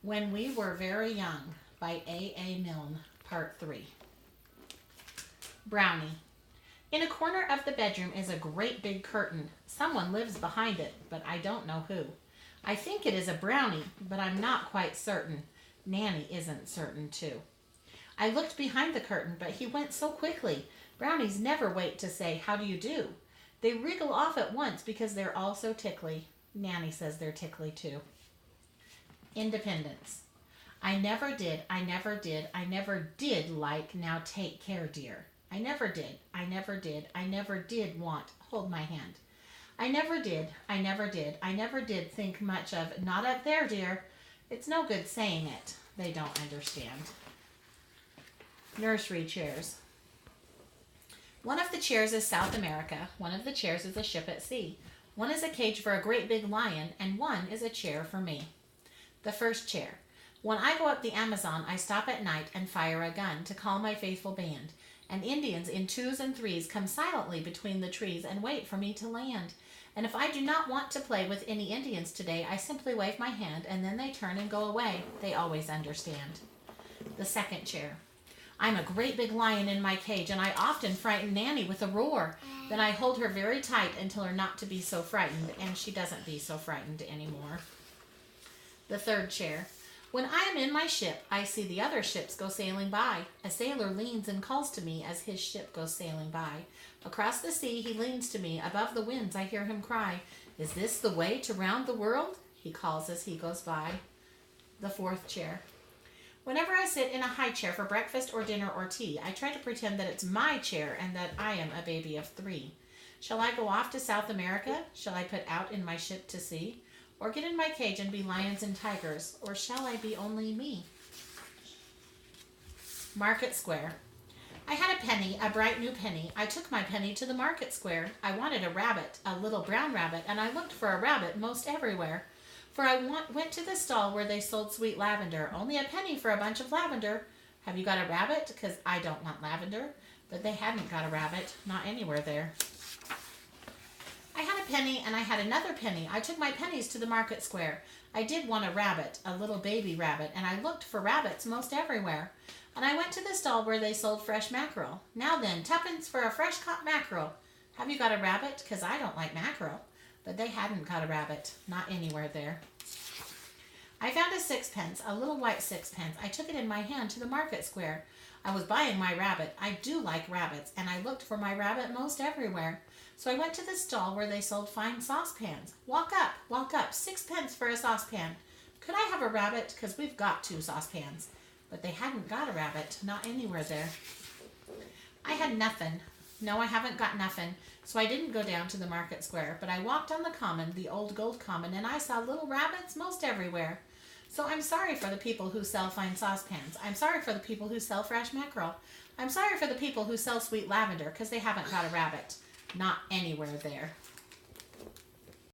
When We Were Very Young by A. Milne, Part 3. Brownie. In a corner of the bedroom is a great big curtain. Someone lives behind it, but I don't know who. I think it is a brownie, but I'm not quite certain. Nanny isn't certain, too. I looked behind the curtain, but he went so quickly. Brownies never wait to say, "How do you do?" They wriggle off at once because they're all so tickly. Nanny says they're tickly, too. Independence. I never did, I never did, I never did like "Now take care, dear." I never did, I never did, I never did want "Hold my hand." I never did, I never did, I never did think much of "Not up there, dear." It's no good saying it. They don't understand. Nursery chairs. One of the chairs is South America. One of the chairs is a ship at sea. One is a cage for a great big lion, and one is a chair for me. The first chair. When I go up the Amazon, I stop at night and fire a gun to call my faithful band, and Indians in twos and threes come silently between the trees and wait for me to land. And if I do not want to play with any Indians today, I simply wave my hand, and then they turn and go away. They always understand. The second chair. I'm a great big lion in my cage, and I often frighten Nanny with a roar. Then I hold her very tight and tell her not to be so frightened, and she doesn't be so frightened anymore. The third chair. When I am in my ship, I see the other ships go sailing by. A sailor leans and calls to me as his ship goes sailing by. Across the sea he leans to me. Above the winds I hear him cry, "Is this the way to round the world?" He calls as he goes by. The fourth chair. Whenever I sit in a high chair for breakfast or dinner or tea, I try to pretend that it's my chair and that I am a baby of 3. Shall I go off to South America? Shall I put out in my ship to sea? Or get in my cage and be lions and tigers? Or shall I be only me? Market Square. I had a penny, a bright new penny. I took my penny to the market square. I wanted a rabbit, a little brown rabbit, and I looked for a rabbit most everywhere. For I went to the stall where they sold sweet lavender. Only a penny for a bunch of lavender. Have you got a rabbit? Because I don't want lavender. But they hadn't got a rabbit, not anywhere there. I had a penny and I had another penny. I took my pennies to the market square. I did want a rabbit, a little baby rabbit, and I looked for rabbits most everywhere. And I went to the stall where they sold fresh mackerel. Now then, 2pence for a fresh caught mackerel. Have you got a rabbit? Because I don't like mackerel. But they hadn't got a rabbit, not anywhere there. I found a 6pence, a little white 6pence. I took it in my hand to the market square. I was buying my rabbit. I do like rabbits, and I looked for my rabbit most everywhere. So I went to the stall where they sold fine saucepans. Walk up, 6pence for a saucepan. Could I have a rabbit? Because we've got 2 saucepans. But they hadn't got a rabbit, not anywhere there. I had nothing. No, I haven't got nothing. So I didn't go down to the market square, but I walked on the common, the old gold common, and I saw little rabbits most everywhere. So I'm sorry for the people who sell fine saucepans. I'm sorry for the people who sell fresh mackerel. I'm sorry for the people who sell sweet lavender, because they haven't got a rabbit. Not anywhere there.